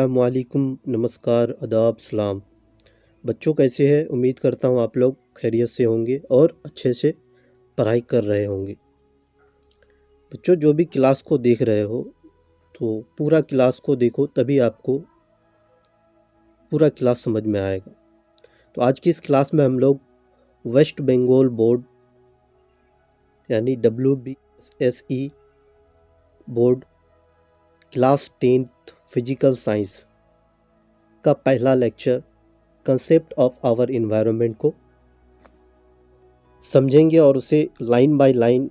अस्सलामुअलैकुम, नमस्कार, आदाब, सलाम। बच्चों कैसे हैं? उम्मीद करता हूँ आप लोग खैरियत से होंगे और अच्छे से पढ़ाई कर रहे होंगे। बच्चों जो भी क्लास को देख रहे हो तो पूरा क्लास को देखो, तभी आपको पूरा क्लास समझ में आएगा। तो आज की इस क्लास में हम लोग वेस्ट बंगाल बोर्ड यानी WBSE board class 10th physical science का पहला lecture concept of our environment को समझेंगे और उसे लाइन बाय लाइन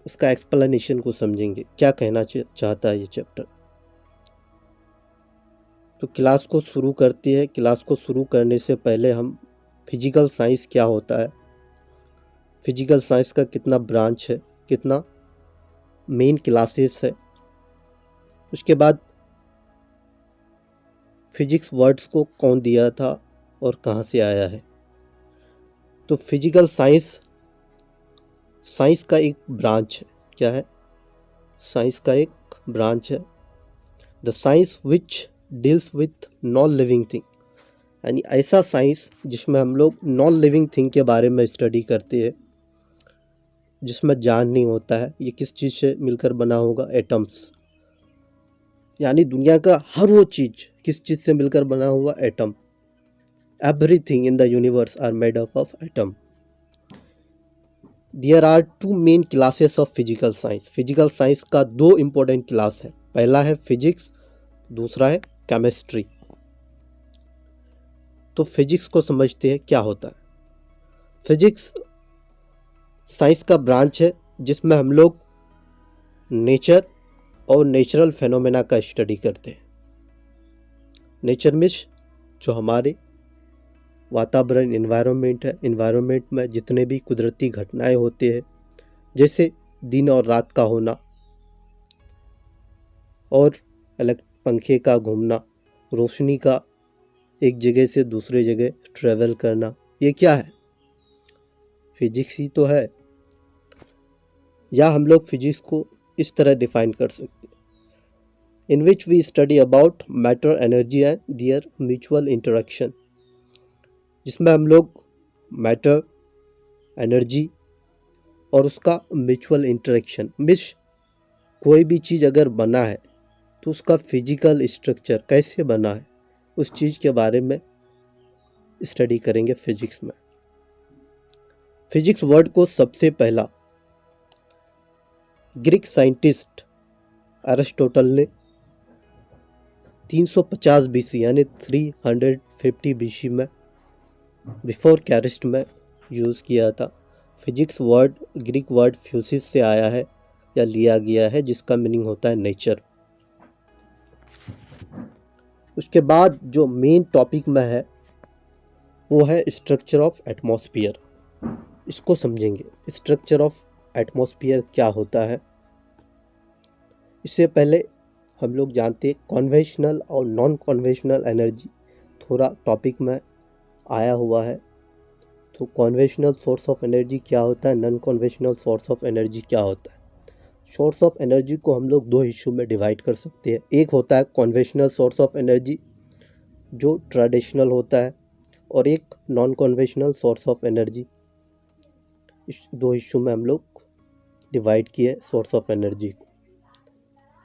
उसका एक्सप्लेनेशन को समझेंगे, क्या कहना चाहता है ये चैप्टर। तो क्लास को शुरू करते हैं। क्लास को शुरू करने से पहले हम फिजिकल साइंस क्या होता है, फिजिकल साइंस का कितना ब्रांच है, कितना मेन क्लासेस है, उसके बाद फिजिक्स वर्ड्स को कौन दिया था और कहाँ से आया है। तो फिजिकल साइंस साइंस का एक ब्रांच है। क्या है? साइंस का एक ब्रांच है। The science which deals with non living thing, यानी ऐसा साइंस जिसमें हम लोग नॉन लिविंग थिंग के बारे में स्टडी करते हैं, जिसमें जान नहीं होता है। ये किस चीज़ से मिलकर बना होगा? एटम्स, यानी दुनिया का हर वो चीज़ किस चीज़ से मिलकर बना हुआ? Atom. Everything in the universe are made up of atom. There are two main classes of physical science. Physical science का दो इम्पोर्टेंट क्लास है। पहला है फिजिक्स, दूसरा है केमिस्ट्री। तो फिजिक्स को समझते हैं क्या होता है। फिजिक्स साइंस का ब्रांच है जिसमें हम लोग नेचर और नेचुरल फेनोमेना का स्टडी करते हैं। नेचर मीन्स जो हमारे वातावरण, इन्वायरमेंट है, इन्वायरमेंट में जितने भी कुदरती घटनाएं होती है, जैसे दिन और रात का होना और पंखे का घूमना, रोशनी का एक जगह से दूसरे जगह ट्रेवल करना, ये क्या है? फिजिक्स ही तो है। या हम लोग फिजिक्स को इस तरह डिफाइन कर सकते हैं, in which we study about matter, energy and their mutual interaction, जिसमें हम लोग मैटर, एनर्जी और उसका म्यूचुअल इंटरेक्शन मीन्स कोई भी चीज़ अगर बना है तो उसका फिजिकल स्ट्रक्चर कैसे बना है, उस चीज़ के बारे में स्टडी करेंगे फिजिक्स में। फिजिक्स वर्ड को सबसे पहला ग्रीक साइंटिस्ट एरिस्टोटल ने 350 BC यानी 350 BC में बिफोर कैरिस्ट में यूज़ किया था। फिजिक्स वर्ड ग्रीक वर्ड फ्यूसिस से आया है या लिया गया है, जिसका मीनिंग होता है नेचर। उसके बाद जो मेन टॉपिक में है वो है स्ट्रक्चर ऑफ एटमॉस्फेयर। इसको समझेंगे, स्ट्रक्चर ऑफ एटमॉस्फेयर क्या होता है। इससे पहले हम लोग जानते हैं कन्वेंशनल और नॉन कन्वेंशनल एनर्जी थोड़ा टॉपिक में आया हुआ है। तो कन्वेंशनल सोर्स ऑफ एनर्जी क्या होता है, non conventional source of energy क्या होता है। सोर्स ऑफ एनर्जी को हम लोग दो हिस्सों में डिवाइड कर सकते हैं। एक होता है कन्वेंशनल सोर्स ऑफ एनर्जी जो ट्रेडिशनल होता है, और एक non conventional source of energy. इस दो हिस्सों में हम लोग डिवाइड किए सोर्स ऑफ एनर्जी को।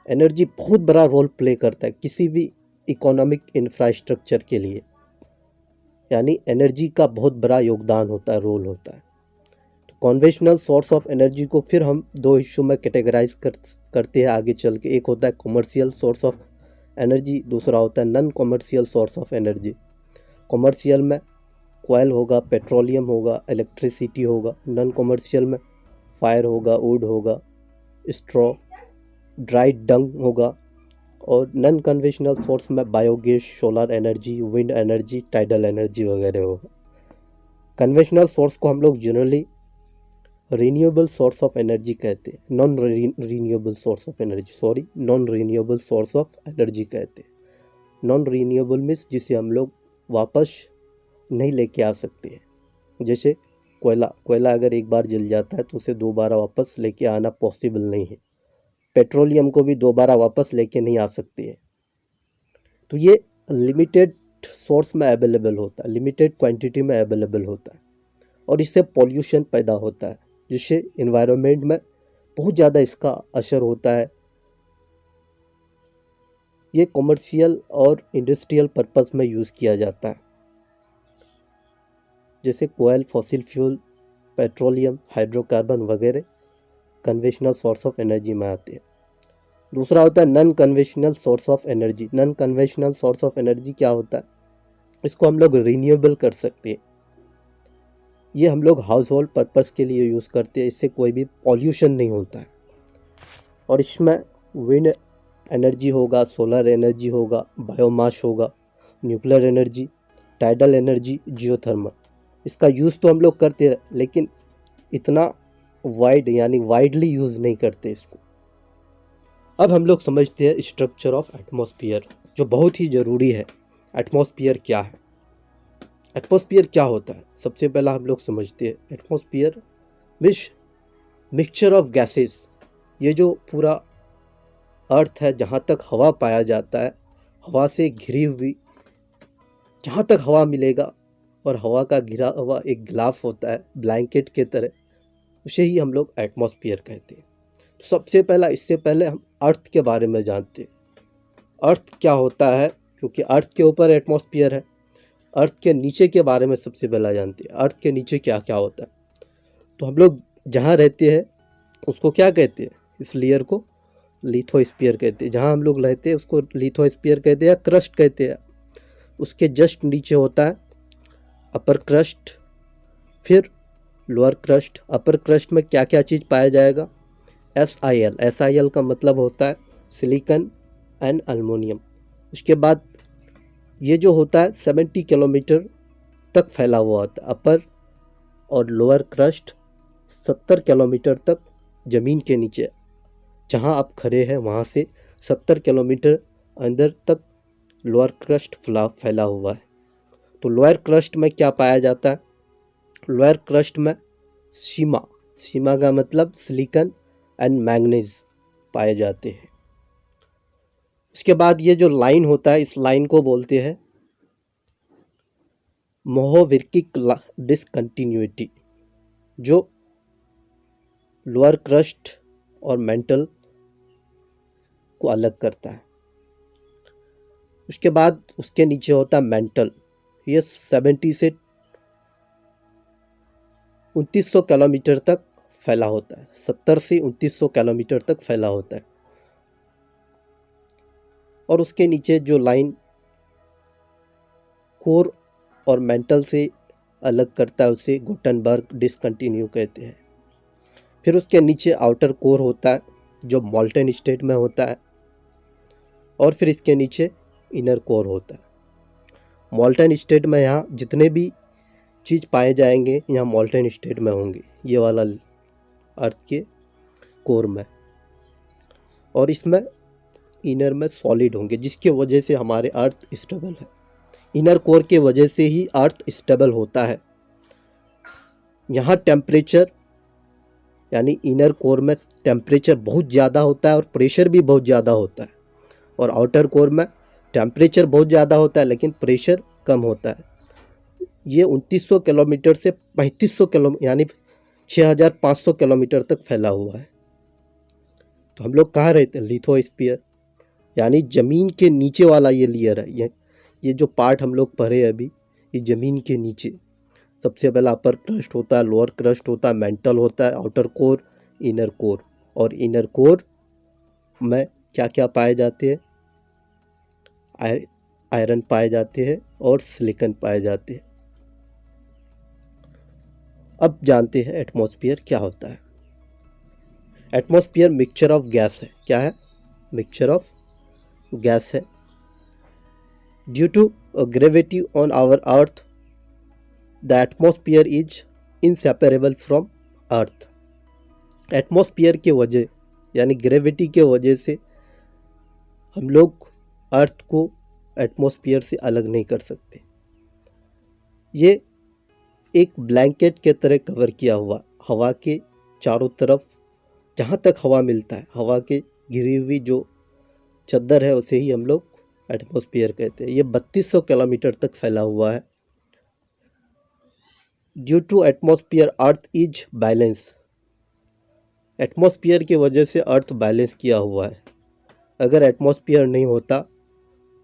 एनर्जी बहुत बड़ा रोल प्ले करता है किसी भी इकोनॉमिक इंफ्रास्ट्रक्चर के लिए, यानी एनर्जी का बहुत बड़ा योगदान होता है, रोल होता है। तो कन्वेंशनल सोर्स ऑफ एनर्जी को फिर हम दो हिस्सों में कैटेगराइज करते हैं आगे चल के। एक होता है कमर्शियल सोर्स ऑफ एनर्जी, दूसरा होता है non commercial source of energy. Commercial में कोयल होगा, पेट्रोलियम होगा, इलेक्ट्रिसिटी होगा। नॉन कमर्शियल में फायर होगा, वुड होगा, स्ट्रॉ, ड्राई डंग होगा। और नॉन कन्वेंशनल सोर्स में biogas, solar energy, wind energy, tidal energy वगैरह होगा। कन्वेंशनल सोर्स को हम लोग generally renewable source of energy कहते हैं, non renewable source of energy non renewable source of energy कहते हैं। नॉन रीन्यूएबल मीन्स जिसे हम लोग वापस नहीं लेके आ सकते हैं। जैसे कोयला अगर एक बार जल जाता है तो उसे दोबारा वापस लेके आना पॉसिबल नहीं है। पेट्रोलियम को भी दोबारा वापस लेके नहीं आ सकते हैं। तो ये लिमिटेड सोर्स में अवेलेबल होता है, लिमिटेड क्वांटिटी में अवेलेबल होता है और इससे पॉल्यूशन पैदा होता है, जिससे इन्वायरमेंट में बहुत ज़्यादा इसका असर होता है। ये कमर्शियल और इंडस्ट्रियल पर्पस में यूज़ किया जाता है, जैसे कोयल, फॉसिल फ्यूल, पेट्रोलियम, हाइड्रोकार्बन वगैरह कन्वेंशनल सोर्स ऑफ एनर्जी में आते हैं। दूसरा होता है non conventional source of energy. Non conventional source of energy क्या होता है? इसको हम लोग रिन्यूएबल कर सकते हैं। ये हम लोग हाउस होल्ड पर्पज़ के लिए यूज़ करते हैं, इससे कोई भी पॉल्यूशन नहीं होता है। और इसमें विंड एनर्जी होगा, सोलर एनर्जी होगा, बायोमास होगा, nuclear energy, tidal energy, geothermal. इसका यूज़ तो हम लोग करते हैं, लेकिन इतना वाइड यानी वाइडली यूज़ नहीं करते इसको। अब हम लोग समझते हैं स्ट्रक्चर ऑफ एटमॉस्फेयर, जो बहुत ही ज़रूरी है। एटमॉस्फेयर क्या है? एटमॉस्फेयर क्या होता है? सबसे पहला हम लोग समझते हैं एटमॉस्फेयर मिक्सचर ऑफ गैसेस। ये जो पूरा अर्थ है, जहाँ तक हवा पाया जाता है, हवा से घिरी हुई, जहाँ तक हवा मिलेगा, और हवा का घिरा हुआ एक गिलाफ होता है ब्लैंकेट के तरह, उसे ही हम लोग एटमॉस्फेयर कहते हैं। तो सबसे पहला, इससे पहले हम अर्थ के बारे में जानते हैं। अर्थ क्या होता है, क्योंकि अर्थ के ऊपर एटमॉस्फेयर है। अर्थ के नीचे के बारे में सबसे पहला जानते हैं। अर्थ के नीचे क्या क्या होता है? तो हम लोग जहाँ रहते हैं उसको क्या कहते हैं? इस लेयर को लिथोस्फीयर कहते हैं। जहाँ हम लोग रहते हैं उसको लिथोस्फीयर कहते हैं या क्रस्ट कहते हैं। उसके जस्ट नीचे होता है अपर क्रस्ट, फिर लोअर क्रस्ट। अपर क्रस्ट में क्या क्या चीज़ पाया जाएगा? SiL। SiL का मतलब होता है सिलिकॉन एंड एल्युमिनियम। उसके बाद ये जो होता है 70 किलोमीटर तक फैला हुआ होता है अपर और लोअर क्रस्ट। 70 किलोमीटर तक ज़मीन के नीचे, जहाँ आप खड़े हैं वहाँ से 70 किलोमीटर अंदर तक लोअर क्रस्ट फैला हुआ है। तो लोअर क्रस्ट में क्या पाया जाता है? लोअर क्रस्ट में सीमा का मतलब सिलिकॉन एंड मैंगनीज पाए जाते हैं। इसके बाद ये जो लाइन होता है, इस लाइन को बोलते हैं मोहोविर्किक डिसकंटिन्यूटी, जो लोअर क्रस्ट और मेंटल को अलग करता है। उसके बाद उसके नीचे होता है मेंटल। ये 70 से 2900 किलोमीटर तक फैला होता है। 70 से 2900 किलोमीटर तक फैला होता है। और उसके नीचे जो लाइन कोर और मेंटल से अलग करता है, उसे गुटनबर्ग डिसकंटिन्यू कहते हैं। फिर उसके नीचे आउटर कोर होता है जो मॉल्टन स्टेट में होता है, और फिर इसके नीचे इनर कोर होता है। मॉल्टन स्टेट में यहाँ जितने भी चीज़ पाए जाएंगे यहाँ मॉल्टन स्टेट में होंगे, ये वाला अर्थ के कोर में, और इसमें इनर में सॉलिड होंगे, जिसके वजह से हमारे अर्थ स्टेबल है। इनर कोर के वजह से ही अर्थ स्टेबल होता है। यहाँ टेम्परेचर यानी इनर कोर में टेम्परेचर बहुत ज़्यादा होता है और प्रेशर भी बहुत ज़्यादा होता है, और आउटर कोर में टेम्परेचर बहुत ज़्यादा होता है लेकिन प्रेशर कम होता है। ये 2900 किलोमीटर से 3500 किलोमीटर यानी 6500 किलोमीटर तक फैला हुआ है। तो हम लोग कहाँ रहते हैं? लिथोस्फीयर, यानी ज़मीन के नीचे वाला ये लेयर है। ये जो पार्ट हम लोग पढ़े अभी, ये ज़मीन के नीचे सबसे पहला अपर क्रस्ट होता है, लोअर क्रस्ट होता है, मेंटल होता है, आउटर कोर, इनर कोर। और इनर कोर में क्या क्या पाए जाते हैं? आयरन पाए जाते हैं और सिलिकॉन पाए जाते हैं। अब जानते हैं एटमॉस्फेयर क्या होता है। एटमॉस्फेयर मिक्सचर ऑफ गैस है। क्या है? मिक्सचर ऑफ गैस है। Due to gravity on our earth the atmosphere is inseparable from earth. Atmosphere के वजह यानी ग्रेविटी के वजह से हम लोग अर्थ को एटमॉस्फेयर से अलग नहीं कर सकते। ये एक ब्लैंकेट के तरह कवर किया हुआ, हवा के चारों तरफ जहाँ तक हवा मिलता है, हवा के घिरी हुई जो चादर है उसे ही हम लोग एटमॉस्फेयर कहते हैं। ये 3200 किलोमीटर तक फैला हुआ है। Due to atmosphere earth is balance. Atmosphere की वजह से अर्थ बैलेंस किया हुआ है। अगर एटमॉस्फेयर नहीं होता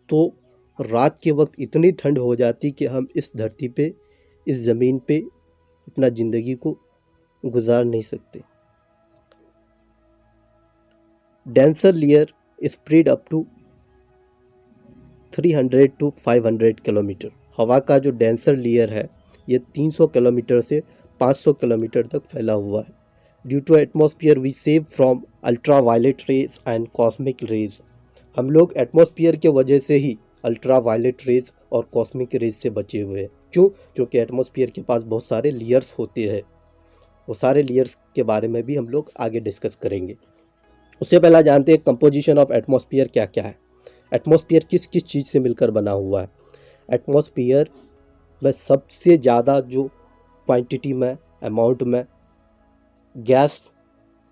तो रात के वक्त इतनी ठंड हो जाती कि हम इस धरती पे, इस ज़मीन पे अपना ज़िंदगी को गुजार नहीं सकते। Denser layer spread up to 300 to 500 kilometre. हवा का जो डेंसर लेयर है ये 300 किलोमीटर से 500 किलोमीटर तक फैला हुआ है। Due to atmosphere we save from ultra violet rays and cosmic rays. हम लोग एटमॉस्फेयर के वजह से ही अल्ट्रा वायलेट रेज और कॉस्मिक रेज से बचे हुए हैं। क्यों? क्योंकि एटमॉस्फेयर के पास बहुत सारे लेयर्स होते हैं। वो सारे लेयर्स के बारे में भी हम लोग आगे डिस्कस करेंगे। उससे पहला जानते हैं कंपोजिशन ऑफ एटमॉस्फेयर क्या क्या है। एटमॉस्फेयर किस किस चीज़ से मिलकर बना हुआ है। एटमॉस्फेयर में सबसे ज़्यादा जो क्वांटिटी में, अमाउंट में गैस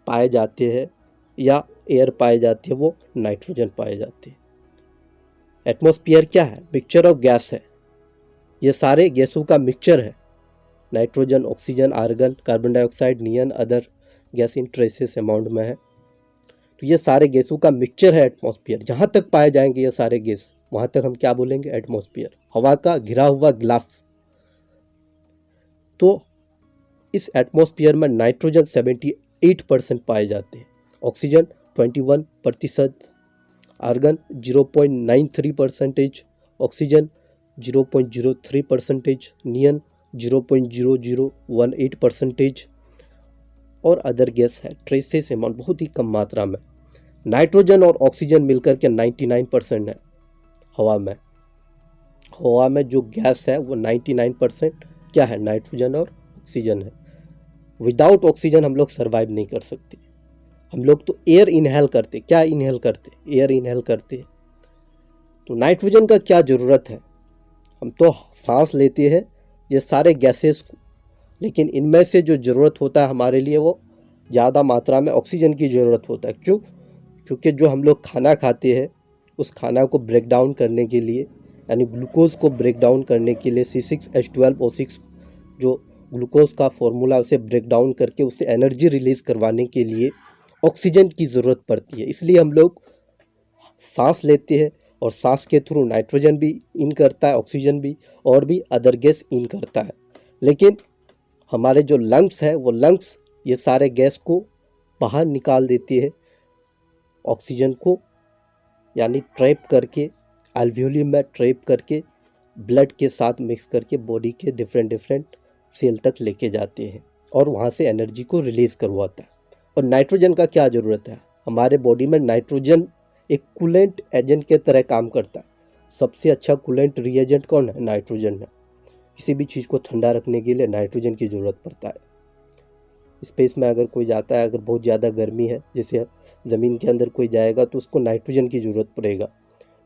पाए जाते हैं या एयर पाए जाते हैं, वो नाइट्रोजन पाए जाते हैं। एटमॉस्फेयर क्या है? मिक्सचर ऑफ गैस है। ये सारे गैसों का मिक्सचर है। Nitrogen, oxygen, argon, carbon dioxide, neon, other gas in traces amount में है। तो ये सारे गैसों का मिक्सचर है एटमॉस्फेयर। जहाँ तक पाए जाएंगे ये सारे गैस, वहाँ तक हम क्या बोलेंगे? एटमॉस्फेयर। हवा का घिरा हुआ गिलाफ। तो इस एटमॉस्फेयर में नाइट्रोजन 78% पाए जाते हैं, ऑक्सीजन 21%, आर्गन 0.93%, ऑक्सीजन 0.03%, नियन 0.0018% और अदर गैस है ट्रेसेस अमाउंट बहुत ही कम मात्रा में। नाइट्रोजन और ऑक्सीजन मिलकर के 99% है हवा में। हवा में जो गैस है वो 99% क्या है? नाइट्रोजन और ऑक्सीजन है। विदाउट ऑक्सीजन हम लोग सर्वाइव नहीं कर सकते। हम लोग तो एयर इनहेल करते। क्या इनहेल करते? एयर इनहेल करते। तो नाइट्रोजन का क्या ज़रूरत है? हम तो सांस लेते हैं ये सारे गैसेस को, लेकिन इनमें से जो ज़रूरत होता है हमारे लिए वो ज़्यादा मात्रा में ऑक्सीजन की ज़रूरत होता है। क्यों? क्योंकि जो हम लोग खाना खाते हैं उस खाना को ब्रेक डाउन करने के लिए, यानी ग्लूकोज को ब्रेक डाउन करने के लिए C6H12O6 जो ग्लूकोज का फॉर्मूला, उसे ब्रेक डाउन करके उससे एनर्जी रिलीज़ करवाने के लिए ऑक्सीजन की ज़रूरत पड़ती है। इसलिए हम लोग सांस लेते हैं और सांस के थ्रू नाइट्रोजन भी इन करता है, ऑक्सीजन भी, और भी अदर गैस इन करता है। लेकिन हमारे जो लंग्स है वो लंग्स ये सारे गैस को बाहर निकाल देती है, ऑक्सीजन को यानी ट्रैप करके, एल्वियोली में ट्रैप करके ब्लड के साथ मिक्स करके बॉडी के डिफरेंट सेल तक लेके जाते हैं और वहाँ से एनर्जी को रिलीज़ करवाता है। और नाइट्रोजन का क्या ज़रूरत है? हमारे बॉडी में नाइट्रोजन एक कूलेंट एजेंट के तरह काम करता है। सबसे अच्छा कूलेंट रिएजेंट कौन है? नाइट्रोजन है। किसी भी चीज़ को ठंडा रखने के लिए नाइट्रोजन की ज़रूरत पड़ता है। स्पेस में अगर कोई जाता है, अगर बहुत ज़्यादा गर्मी है, जैसे ज़मीन के अंदर कोई जाएगा तो उसको नाइट्रोजन की ज़रूरत पड़ेगा।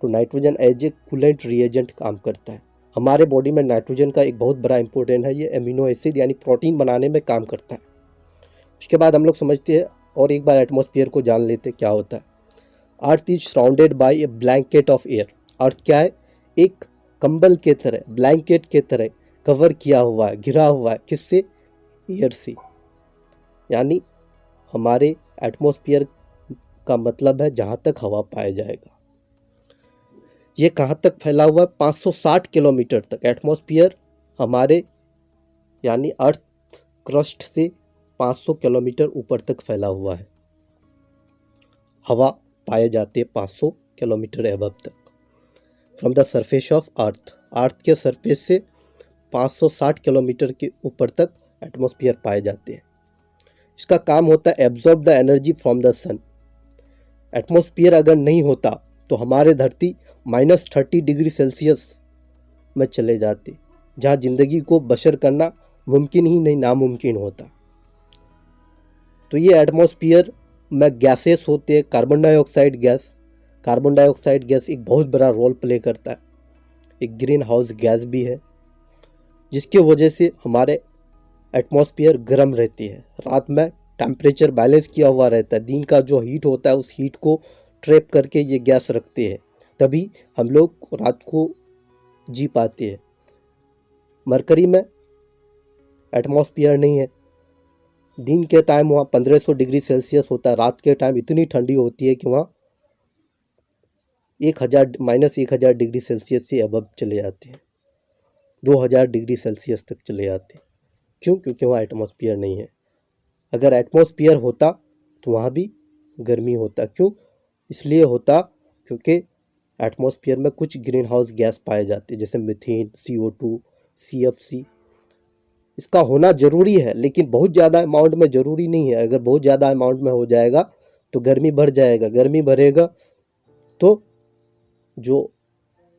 तो nitrogen as a coolant reagent काम करता है। हमारे बॉडी में नाइट्रोजन का एक बहुत बड़ा इंपॉर्टेंट है, ये एमिनो एसिड यानी प्रोटीन बनाने में काम करता है। उसके बाद हम लोग समझते हैं और एक बार एटमॉस्फेयर को जान लेते क्या होता है। Earth is surrounded by a blanket of air. Earth क्या है? एक कंबल के तरह, ब्लैंकेट के तरह कवर किया हुआ है, घिरा हुआ है। किससे? एयर से। यानी हमारे एटमॉस्फेयर का मतलब है जहाँ तक हवा पाया जाएगा। ये कहाँ तक फैला हुआ है? 560 किलोमीटर तक एटमॉस्फेयर हमारे यानी अर्थ क्रस्ट से 500 किलोमीटर ऊपर तक फैला हुआ है। हवा पाए जाते हैं 500 किलोमीटर एबव तक from the surface of earth. Earth के सरफेस से 560 किलोमीटर के ऊपर तक एटमॉस्फेयर पाए जाते हैं। इसका काम होता है absorb the energy from the sun. Atmosphere अगर नहीं होता तो हमारे धरती -30 डिग्री सेल्सियस में चले जाते, जहाँ ज़िंदगी को बसर करना मुमकिन ही नहीं, नामुमकिन होता। तो ये एटमॉस्फेयर में गैसेस होते हैं। Carbon dioxide gas, carbon dioxide gas एक बहुत बड़ा रोल प्ले करता है। एक ग्रीन हाउस गैस भी है, जिसकी वजह से हमारे एटमॉस्फेयर गर्म रहती है। रात में टेम्परेचर बैलेंस किया हुआ रहता है। दिन का जो हीट होता है उस हीट को ट्रैप करके ये गैस रखते हैं। तभी हम लोग रात को जी पाते हैं। मरकरी में एटमॉस्फेयर नहीं है, दिन के टाइम वहाँ 1500 डिग्री सेल्सियस होता है, रात के टाइम इतनी ठंडी होती है कि वहाँ 1000 डिग्री सेल्सियस से अबव चले जाते हैं, 2000 डिग्री सेल्सियस तक चले जाते हैं। क्यों? क्योंकि वहाँ एटमॉस्फेयर नहीं है। अगर एटमॉस्फेयर होता तो वहाँ भी गर्मी होता। क्यों? इसलिए होता क्योंकि एटमॉस्फेयर में कुछ ग्रीन हाउस गैस पाए जाते हैं, जैसे मीथेन, CO2, CFC। इसका होना ज़रूरी है, लेकिन बहुत ज़्यादा अमाउंट में ज़रूरी नहीं है। अगर बहुत ज़्यादा अमाउंट में हो जाएगा तो गर्मी बढ़ जाएगा, गर्मी बढ़ेगा तो जो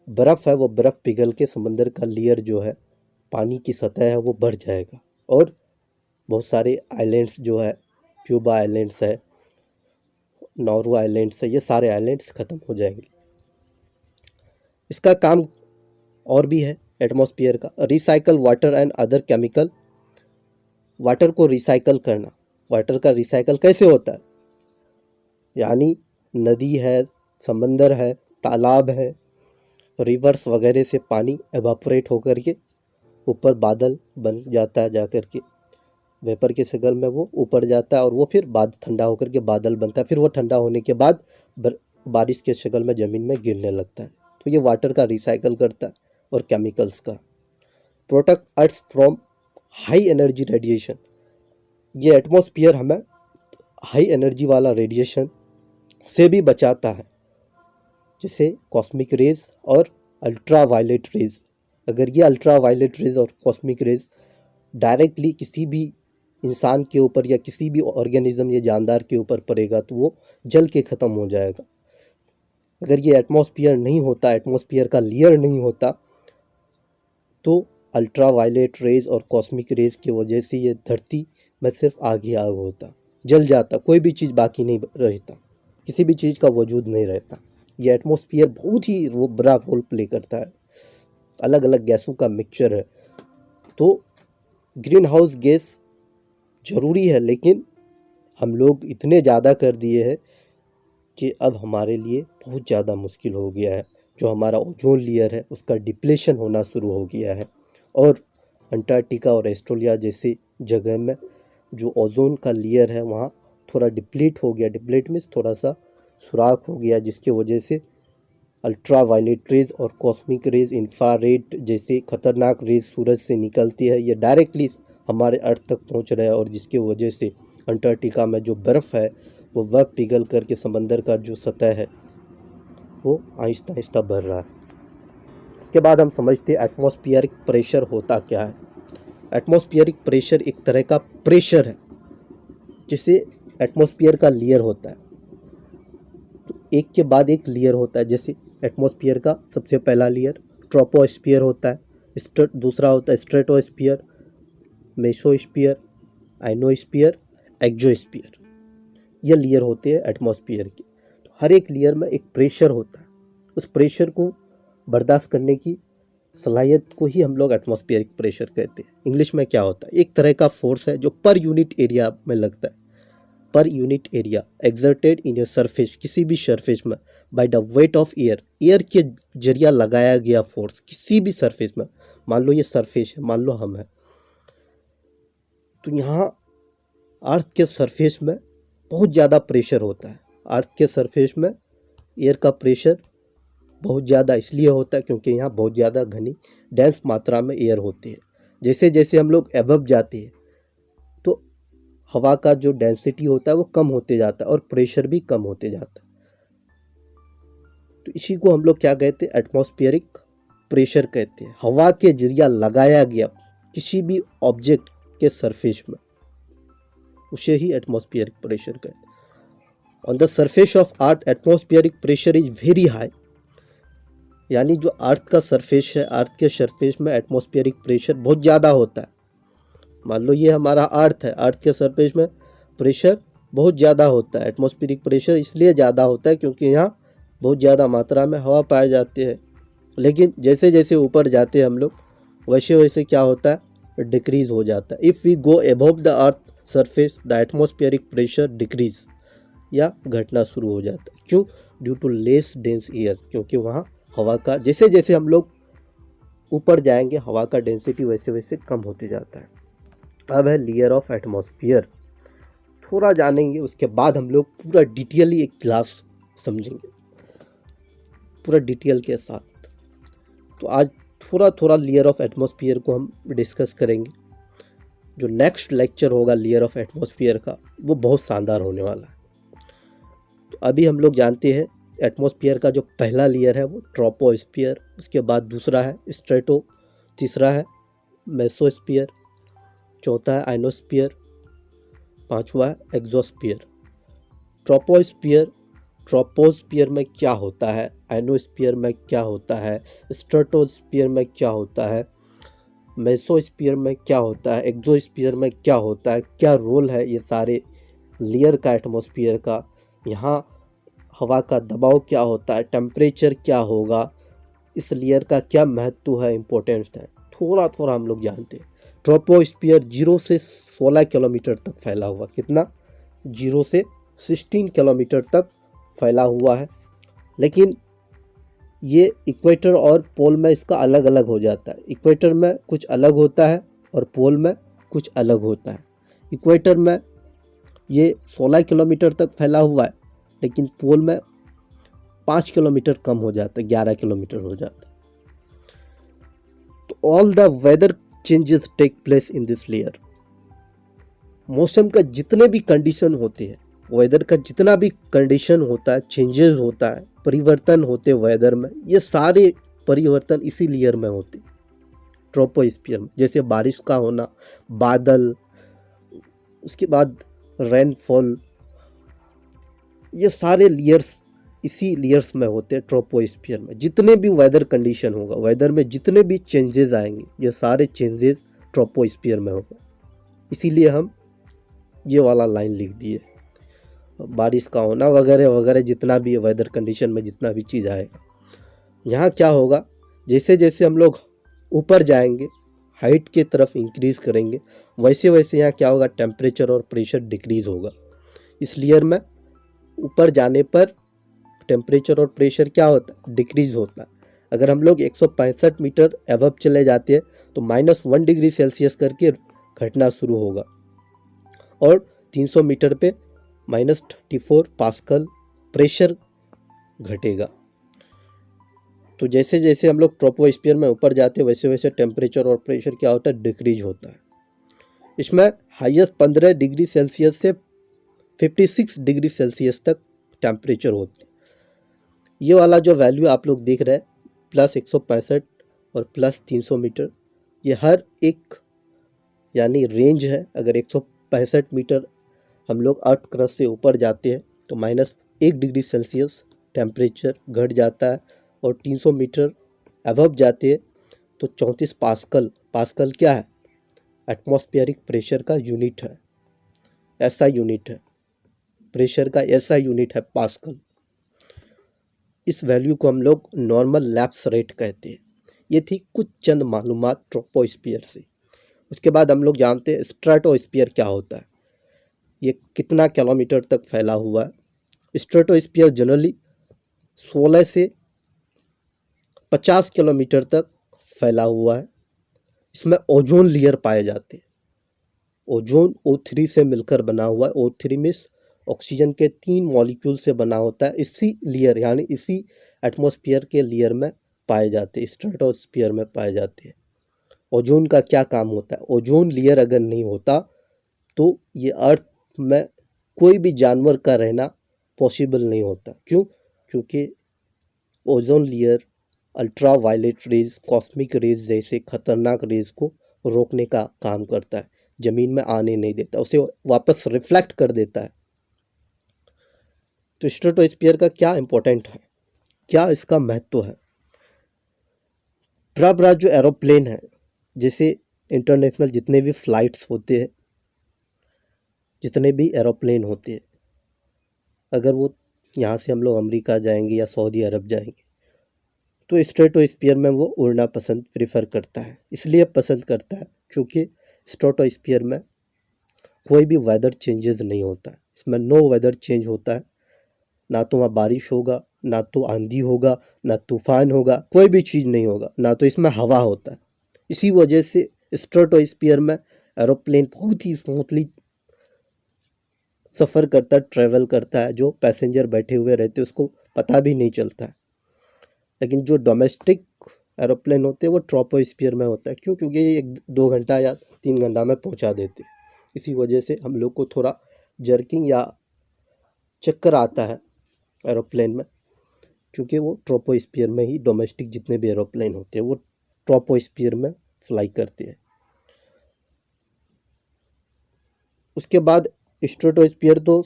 बर्फ़ है वो बर्फ़ पिघल के समंदर का लेयर जो है, पानी की सतह है, वो बढ़ जाएगा और बहुत सारे आइलैंड्स जो है, क्यूबा आइलैंड्स है, नौरू आइलैंड्स है, ये सारे आइलैंड्स ख़त्म हो जाएंगे। इसका काम और भी है एटमॉस्फेयर का, recycle water and other chemical. Water को रिसाइकल करना। वाटर का रिसाइकल कैसे होता है? यानी नदी है, समंदर है, तालाब है, रिवर्स वगैरह से पानी एवापोरेट होकर के ऊपर बादल बन जाता है, जाकर के वेपर के शक्ल में वो ऊपर जाता है और वो फिर बाद ठंडा होकर के बादल बनता है। फिर वो ठंडा होने के बाद बारिश के शक्ल में ज़मीन में गिरने लगता है। तो ये वाटर का रिसाइकल करता है। और केमिकल्स का, protect earth from high energy radiation. ये एटमॉस्फेयर हमें हाई एनर्जी वाला रेडिएशन से भी बचाता है, जैसे कॉस्मिक रेज और अल्ट्रा वायलेट रेज। अगर ये अल्ट्रा वायलेट रेज और कॉस्मिक रेज डायरेक्टली किसी भी इंसान के ऊपर या किसी भी ऑर्गेनिज्म या जानदार के ऊपर पड़ेगा तो वो जल के ख़त्म हो जाएगा। अगर ये एटमॉस्फेयर नहीं होता, एटमॉस्फेयर का लेयर नहीं होता, तो अल्ट्रा वायलेट रेज और कॉस्मिक रेज की वजह से ये धरती में सिर्फ आग ही आग होता, जल जाता, कोई भी चीज़ बाकी नहीं रहता, किसी भी चीज़ का वजूद नहीं रहता। ये एटमॉस्फेयर बहुत ही बड़ा रोल प्ले करता है, अलग अलग गैसों का मिक्सचर है। तो ग्रीन हाउस गैस ज़रूरी है, लेकिन हम लोग इतने ज़्यादा कर दिए हैं कि अब हमारे लिए बहुत ज़्यादा मुश्किल हो गया है। जो हमारा ओजोन लेयर है उसका डिप्लेशन होना शुरू हो गया है और अंटार्कटिका और ऑस्ट्रेलिया जैसी जगह में जो ओजोन का लेयर है वहाँ थोड़ा डिप्लीट हो गया। डिप्लीट मीन्स थोड़ा सा सुराख हो गया, जिसकी वजह से अल्ट्रा वायलेट रेज और कॉस्मिक रेज, इंफ्रारेड जैसे खतरनाक रेज सूरज से निकलती है, ये डायरेक्टली हमारे अर्थ तक पहुँच रहा है और जिसकी वजह से अंटार्कटिका में जो बर्फ़ है वो बर्फ़ पिघल करके समंदर का जो सतह है वो आहिस्ता आहिस्ता बढ़ रहा है। इसके बाद हम समझते हैं एटमॉस्फेरिक प्रेशर होता क्या है। एटमॉस्फेरिक प्रेशर एक तरह का प्रेशर है, जिसे एटमॉस्फेयर का लेयर होता है। तो एक के बाद एक लेयर होता है। जैसे एटमॉस्फेयर का सबसे पहला लेयर ट्रोपोस्फियर होता है, दूसरा होता है स्ट्रेटोस्फियर, मेसोस्फियर, आइनोस्फियर, एक्सोस्फियर। ये लेयर होते हैं एटमॉस्फेयर के। तो हर एक लेयर में एक प्रेशर होता है, उस प्रेशर को बर्दाश्त करने की सलाहियत को ही हम लोग एटमॉस्फेरिक प्रेशर कहते हैं। इंग्लिश में क्या होता है? एक तरह का फोर्स है जो पर यूनिट एरिया में लगता है, per unit area exerted in a surface, किसी भी सरफेस में, by the weight of air, air के जरिया लगाया गया फोर्स किसी भी सरफेस में। मान लो ये सरफेस है, मान लो हम हैं, तो यहाँ अर्थ के सरफेस में बहुत ज़्यादा प्रेशर होता है। अर्थ के सरफेस में एयर का प्रेशर बहुत ज़्यादा इसलिए होता है क्योंकि यहाँ बहुत ज़्यादा घनी डेंस मात्रा में एयर होती है। जैसे जैसे हम लोग एबव जाते हैं तो हवा का जो डेंसिटी होता है वो कम होते जाता है और प्रेशर भी कम होते जाता है। तो इसी को हम लोग क्या कहते हैं? एटमॉस्फेरिक प्रेशर कहते हैं। हवा के जरिया लगाया गया किसी भी ऑब्जेक्ट के सरफेस में, उसे ही एटमॉस्फेरिक प्रेशर कहते हैं। On the surface of earth atmospheric pressure is very high, यानी जो अर्थ का सरफेस है, अर्थ के सरफेस में एटमॉस्फेरिक प्रेशर बहुत ज़्यादा होता है। मान लो ये हमारा अर्थ है, अर्थ के सरफेस में प्रेशर बहुत ज़्यादा होता है। एटमॉस्फेरिक प्रेशर इसलिए ज़्यादा होता है क्योंकि यहाँ बहुत ज़्यादा मात्रा में हवा पाए जाते हैं। लेकिन जैसे जैसे ऊपर जाते हैं हम लोग, वैसे वैसे क्या होता है? डिक्रीज़ हो जाता है। If we go above the earth surface the atmospheric pressure decrease, या घटना शुरू हो जाता है। क्यों? Due to less dense air, क्योंकि वहाँ हवा का जैसे जैसे हम लोग ऊपर जाएंगे हवा का डेंसिटी वैसे वैसे कम होते जाता है। अब है लेयर ऑफ एटमॉस्फेयर, थोड़ा जानेंगे उसके बाद हम लोग पूरा डिटेयली एक क्लास समझेंगे पूरा डिटेल के साथ। तो आज थोड़ा थोड़ा लेयर ऑफ एटमॉस्फेयर को हम डिस्कस करेंगे। जो नेक्स्ट लेक्चर होगा लेयर ऑफ एटमॉस्फेयर का वो बहुत शानदार होने वाला है। तो अभी हम लोग जानते हैं एटमॉस्फेयर का जो पहला लेयर है वो ट्रोपोस्फियर, उसके बाद दूसरा है स्ट्रेटो, तीसरा है मेसोस्फियर, चौथा है आइनोस्फियर, पांचवा है एक्सोस्फियर। ट्रोपोस्फियर में क्या होता है, आइनोस्फियर में क्या होता है, स्ट्रेटोस्फियर में क्या होता है, मेसोस्फियर में क्या होता है, एक्सोस्फियर में क्या होता है, क्या रोल है ये सारे लेयर का एटमॉस्फेयर का, यहाँ हवा का दबाव क्या होता है, टेम्परेचर क्या होगा, इस लेयर का क्या महत्व है, इम्पोर्टेंस है, थोड़ा थोड़ा हम लोग जानते हैं। ट्रोपोस्फियर 0 से 16 किलोमीटर तक फैला हुआ, कितना, 0 से 16 किलोमीटर तक फैला हुआ है। लेकिन ये इक्वेटर और पोल में इसका अलग अलग हो जाता है। इक्वेटर में कुछ अलग होता है और पोल में कुछ अलग होता है। इक्वेटर में ये 16 किलोमीटर तक फैला हुआ है, लेकिन पोल में 5 किलोमीटर कम हो जाता है, 11 किलोमीटर हो जाता है। तो all the weather changes take place in this layer. मौसम का जितने भी कंडीशन होते हैं, वेदर का जितना भी कंडीशन होता है, चेंजेस होता है, परिवर्तन होते वेदर में, ये सारे परिवर्तन इसी लेयर में होते ट्रोपोस्फियर में। जैसे बारिश का होना, बादल, उसके बाद रेनफॉल, ये सारे लेयर्स इसी लेयर्स में होते हैं ट्रोपोस्फियर में। जितने भी वेदर कंडीशन होगा, वेदर में जितने भी चेंजेस आएंगे, ये सारे चेंजेस ट्रोपोस्फियर में होगा। इसीलिए हम ये वाला लाइन लिख दिए, बारिश का होना वगैरह वगैरह, जितना भी वेदर कंडीशन में जितना भी चीज़ आएगा। यहाँ क्या होगा, जैसे जैसे हम लोग ऊपर जाएंगे, हाइट के तरफ इंक्रीज़ करेंगे, वैसे वैसे यहाँ क्या होगा, टेम्परेचर और प्रेशर डिक्रीज़ होगा। इस लेयर में ऊपर जाने पर टेम्परेचर और प्रेशर क्या होता है, डिक्रीज़ होता है। अगर हम लोग 165 मीटर एबव चले जाते हैं तो -1 डिग्री सेल्सियस करके घटना शुरू होगा, और 300 मीटर पे -34 पास्कल प्रेशर घटेगा। तो जैसे जैसे हम लोग ट्रोपोस्फियर में ऊपर जाते हैं वैसे वैसे टेम्परेचर और प्रेशर क्या होता है, डिक्रीज होता है। इसमें हाईएस्ट 15 डिग्री सेल्सियस से 56 डिग्री सेल्सियस तक टेम्परेचर होते हैं। ये वाला जो वैल्यू आप लोग देख रहे हैं, +165 और +300 मीटर, ये हर एक यानी रेंज है। अगर 165 मीटर हम लोग अर्थ क्रस्ट से ऊपर जाते हैं तो -1 डिग्री सेल्सियस टेम्परेचर घट जाता है, और 300 मीटर अबव जाते हैं तो 34 पास्कल। पास्कल क्या है, एटमॉस्फेरिक प्रेशर का यूनिट है, एसआई यूनिट है, प्रेशर का एसआई यूनिट है पास्कल। इस वैल्यू को हम लोग नॉर्मल लैप्स रेट कहते हैं। ये थी कुछ चंद मालूमात ट्रोपोस्फियर से। उसके बाद हम लोग जानते हैं स्ट्रेटोस्फियर क्या होता है, ये कितना किलोमीटर तक फैला हुआ है। स्ट्रेटोस्फियर जनरली 16 से 50 किलोमीटर तक फैला हुआ है। इसमें ओजोन लेयर पाए जाते हैं। ओजोन O3 से मिलकर बना हुआ है। O3 में ऑक्सीजन के 3 मॉलिक्यूल से बना होता है। इसी लेयर यानी इसी एटमॉस्फेयर के लेयर में पाए जाते हैं, स्ट्रेटोस्फियर में पाए जाते हैं। ओजोन का क्या काम होता है, ओजोन लेयर अगर नहीं होता तो ये अर्थ में कोई भी जानवर का रहना पॉसिबल नहीं होता। क्यों, क्योंकि ozone layer ultra violet rays, cosmic rays जैसे खतरनाक रेज को रोकने का काम करता है, ज़मीन में आने नहीं देता, उसे वापस रिफ्लेक्ट कर देता है। तो स्ट्रेटोस्फियर का क्या इम्पोर्टेंट है, क्या इसका महत्व है। बड़ा बड़ा जो एरोप्लेन है, जैसे इंटरनेशनल जितने भी फ्लाइट्स होते हैं, जितने भी एरोप्लेन होते हैं, अगर वो यहाँ से हम लोग अमेरिका जाएंगे या सऊदी अरब जाएंगे तो स्ट्रेटोस्फियर में वो उड़ना प्रेफर करता है। इसलिए पसंद करता है क्योंकि स्ट्रेटोस्फियर में कोई भी वेदर चेंजेस नहीं होता है, इसमें नो वेदर चेंज होता है। ना तो वहाँ बारिश होगा, ना तो आंधी होगा, ना तूफान होगा, कोई भी चीज़ नहीं होगा, ना तो इसमें हवा होता है। इसी वजह से स्ट्रेटोस्फीयर में एरोप्लेन बहुत ही स्मूथली सफ़र करता है, ट्रैवल करता है, जो पैसेंजर बैठे हुए रहते हैं उसको पता भी नहीं चलता है। लेकिन जो डोमेस्टिक एरोप्लेन होते हैं वो ट्रोपोस्फीयर में होता है। क्यों? क्योंकि ये 1-2 घंटा या 3 घंटा में पहुंचा देते हैं। इसी वजह से हम लोग को थोड़ा जर्किंग या चक्कर आता है एरोप्लेन में, क्योंकि वो ट्रोपोस्फीयर में ही डोमेस्टिक जितने भी एरोप्लेन होते हैं वो ट्रोपोस्फीयर में फ्लाई करते हैं। उसके बाद स्ट्रेटोस्फीयर तो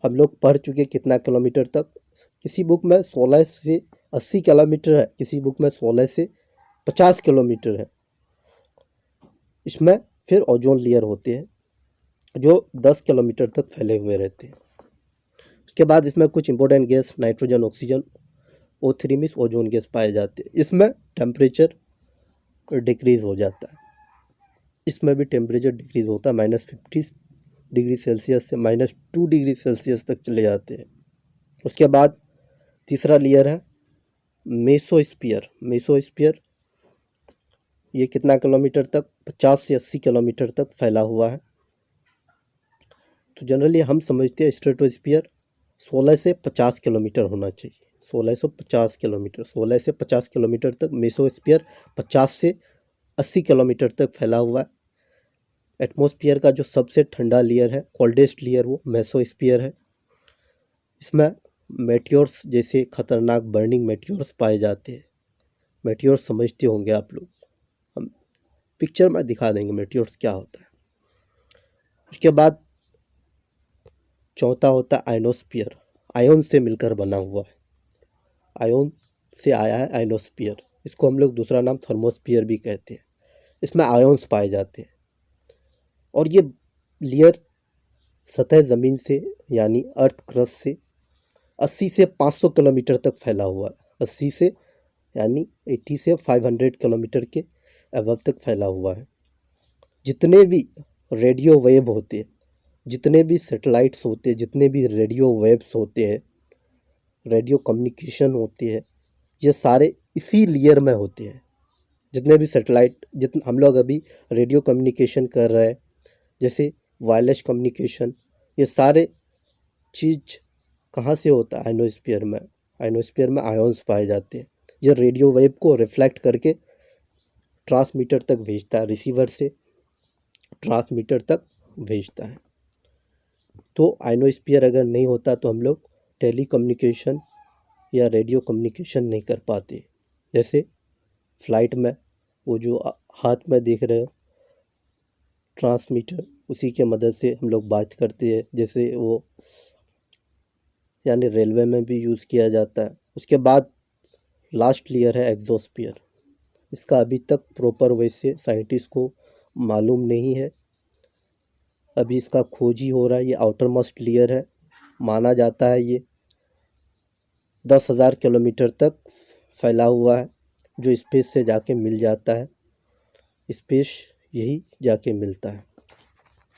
हम लोग पढ़ चुके कितना किलोमीटर तक। किसी बुक में 16 से 80 किलोमीटर है, किसी बुक में 16 से 50 किलोमीटर है। इसमें फिर ओजोन लेयर होते हैं जो 10 किलोमीटर तक फैले हुए रहते हैं। उसके बाद इसमें कुछ important gas nitrogen, oxygen, O3 में ओजोन गैस पाए जाते हैं। इसमें टेम्परेचर डिक्रीज़ हो जाता है, इसमें भी टेम्परेचर डिक्रीज़ होता है, -50 डिग्री सेल्सियस से -2 डिग्री सेल्सियस तक चले जाते हैं। उसके बाद तीसरा लेयर है मेसोस्फीयर। मेसोस्फीयर ये कितना किलोमीटर तक? 50 से 80 किलोमीटर तक फैला हुआ है। तो जनरली हम समझते हैं स्ट्रेटोस्फीयर 16 से 50 किलोमीटर होना चाहिए, 1650 किलोमीटर, 16 से 50 किलोमीटर तक। मेसोस्फीयर 50 से 80 किलोमीटर तक फैला हुआ है। एटमॉस्फेयर का जो सबसे ठंडा लेयर है, कोल्डेस्ट लेयर, वो मेसोस्फीयर है। इसमें मेटियोर्स जैसे खतरनाक बर्निंग मेटियोर्स पाए जाते हैं। मेटियोर्स समझते होंगे आप लोग, हम पिक्चर में दिखा देंगे मेटियोर्स क्या होता है। उसके बाद चौथा होता है आयनोस्फीयर। आयन से मिलकर बना हुआ है, आयन से आया है आयनोस्फीयर। इसको हम लोग दूसरा नाम थर्मोस्फीयर भी कहते हैं। इसमें आयन्स पाए जाते हैं और ये लेयर सतह ज़मीन से यानी अर्थ क्रस्ट से 80 से 500 किलोमीटर तक फैला हुआ है। 80 से यानी 80 से 500 किलोमीटर के अबव तक फैला हुआ है। जितने भी रेडियो वेव होते हैं, जितने भी सैटेलाइट्स होते हैं, जितने भी रेडियो वेव्स होते हैं, रेडियो कम्युनिकेशन होती है, ये सारे इसी लेयर में होते हैं। जितने भी सैटेलाइट, जितने हम लोग अभी रेडियो कम्युनिकेशन कर रहे हैं, जैसे वायरलेस कम्युनिकेशन, ये सारे चीज़ कहाँ से होता है? आयनोस्फीयर में। आयनोस्फीयर में आयन्स पाए जाते हैं। ये रेडियो वेव को रिफ्लेक्ट करके ट्रांसमीटर तक भेजता है, रिसीवर से ट्रांसमीटर तक भेजता है। तो आयनोस्फीयर अगर नहीं होता तो हम लोग टेली कम्युनिकेशन या रेडियो कम्युनिकेशन नहीं कर पाते। जैसे फ़्लाइट में वो जो हाथ में देख रहे हो ट्रांसमीटर, उसी के मदद से हम लोग बात करते हैं। जैसे वो यानी रेलवे में भी यूज़ किया जाता है। उसके बाद लास्ट लेयर है एक्सोस्फीयर। इसका अभी तक प्रॉपर वैसे साइंटिस्ट को मालूम नहीं है, अभी इसका खोज ही हो रहा है। ये आउटर मोस्ट लेयर है, माना जाता है ये 10,000 किलोमीटर तक फैला हुआ है, जो स्पेस से जाके मिल जाता है। स्पेस यही जाके मिलता है।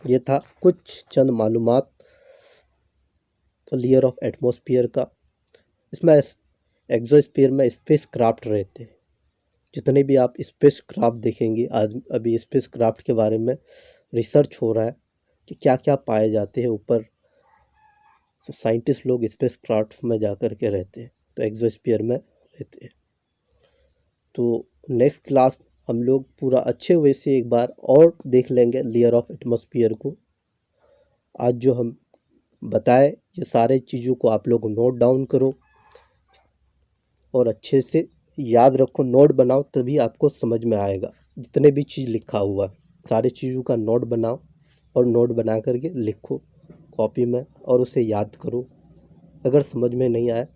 ये था कुछ चंद मालूमात तो लेयर ऑफ एटमॉस्फेयर का। इसमें एक्सोस्फीयर में स्पेस क्राफ्ट रहते हैं। जितने भी आप स्पेस क्राफ्ट देखेंगे, आज अभी स्पेस क्राफ्ट के बारे में रिसर्च हो रहा है कि क्या क्या पाए जाते हैं ऊपर। तो साइंटिस्ट लोग स्पेस क्राफ्ट में जा कर के रहते हैं, तो एक्सोस्फीयर में रहते हैं। तो नेक्स्ट क्लास हम लोग पूरा अच्छे वे से एक बार और देख लेंगे लेयर ऑफ एटमॉस्फेयर को। आज जो हम बताए ये सारे चीज़ों को आप लोग नोट डाउन करो और अच्छे से याद रखो, नोट बनाओ, तभी आपको समझ में आएगा। जितने भी चीज़ लिखा हुआ है सारे चीज़ों का नोट बनाओ और नोट बना करके लिखो कॉपी में और उसे याद करो। अगर समझ में नहीं आए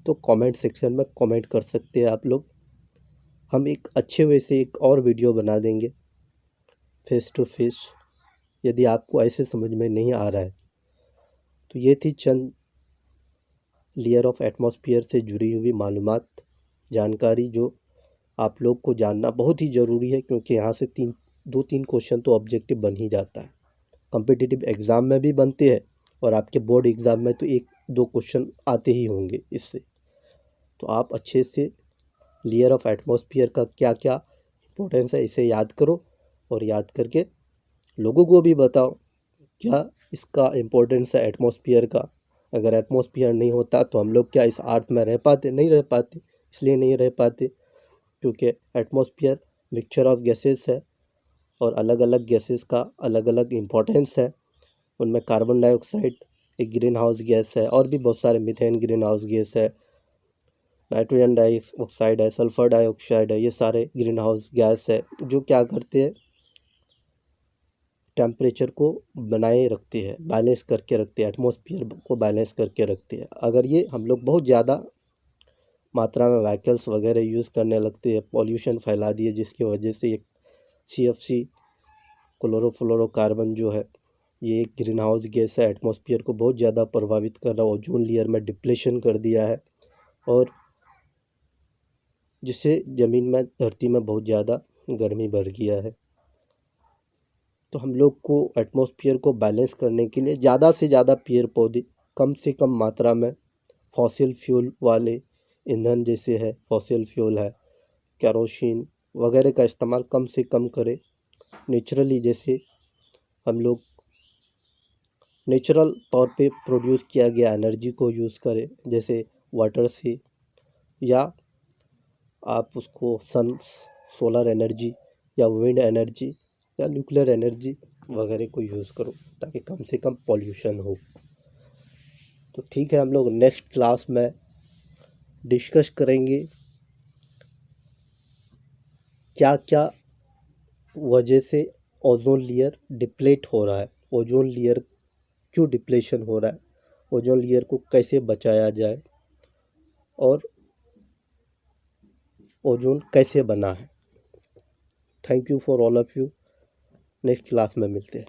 तो कमेंट सेक्शन में कमेंट कर सकते हैं आप लोग। हम एक अच्छे वे से एक और वीडियो बना देंगे फेस टू फेस, यदि आपको ऐसे समझ में नहीं आ रहा है। तो ये थी चंद लेयर ऑफ एटमॉस्फेयर से जुड़ी हुई मालूमात, जानकारी जो आप लोग को जानना बहुत ही ज़रूरी है, क्योंकि यहाँ से 2-3 क्वेश्चन तो ऑब्जेक्टिव बन ही जाता है। कॉम्पिटिटिव एग्ज़ाम में भी बनते हैं और आपके बोर्ड एग्ज़ाम में तो एक 2 क्वेश्चन आते ही होंगे इससे। तो आप अच्छे से लेयर ऑफ एटमॉस्फेयर का क्या क्या इम्पोर्टेंस है इसे याद करो, और याद करके लोगों को भी बताओ क्या इसका इम्पोर्टेंस है एटमॉस्फेयर का। अगर एटमॉस्फेयर नहीं होता तो हम लोग क्या इस अर्थ में रह पाते? नहीं रह पाते। इसलिए नहीं रह पाते क्योंकि एटमॉस्फेयर मिक्सचर ऑफ गैसेस है, और अलग अलग गैसेस का अलग अलग इम्पोर्टेंस है। उनमें कार्बन डाइऑक्साइड एक ग्रीन हाउस गैस है, और भी बहुत सारे, मीथेन ग्रीन हाउस गैस है, नाइट्रोजन डाइऑक्साइड है, सल्फर डाइऑक्साइड है, ये सारे ग्रीन हाउस गैस है जो क्या करते हैं, टेम्परेचर को बनाए रखते हैं, बैलेंस करके रखते हैं, एटमॉस्फेयर को बैलेंस करके रखते हैं। अगर ये हम लोग बहुत ज़्यादा मात्रा में व्हीकल्स वगैरह यूज़ करने लगते हैं, पॉल्यूशन फैला दिए, जिसकी वजह से एक CFC क्लोरोफ्लोरोकार्बन जो है ये एक ग्रीन हाउस गैस है, एटमॉस्फेयर को बहुत ज़्यादा प्रभावित कर रहा है, ओजोन लेयर में डिप्लेशन कर दिया है, और जिससे ज़मीन में, धरती में बहुत ज़्यादा गर्मी बढ़ गया है। तो हम लोग को एटमॉस्फेयर को बैलेंस करने के लिए ज़्यादा से ज़्यादा पेड़ पौधे, कम से कम मात्रा में फॉसिल फ्यूल वाले ईंधन जैसे है, फॉसिल फ्यूल है, केरोसिन वगैरह का इस्तेमाल कम से कम करें। नेचुरली, जैसे हम लोग नेचुरल तौर पे प्रोड्यूस किया गया एनर्जी को यूज़ करें, जैसे वाटर से, या आप उसको सन सोलर एनर्जी या विंड एनर्जी या न्यूक्लियर एनर्जी वगैरह को यूज़ करो, ताकि कम से कम पॉल्यूशन हो। तो ठीक है, हम लोग नेक्स्ट क्लास में डिस्कस करेंगे क्या क्या वजह से ओजोन लेयर डिप्लेट हो रहा है, ओजोन लेयर क्यों डिप्लेशन हो रहा है, ओजोन लेयर को कैसे बचाया जाए, और ओजोन कैसे बना है। Thank you for all of you. Next class में मिलते हैं।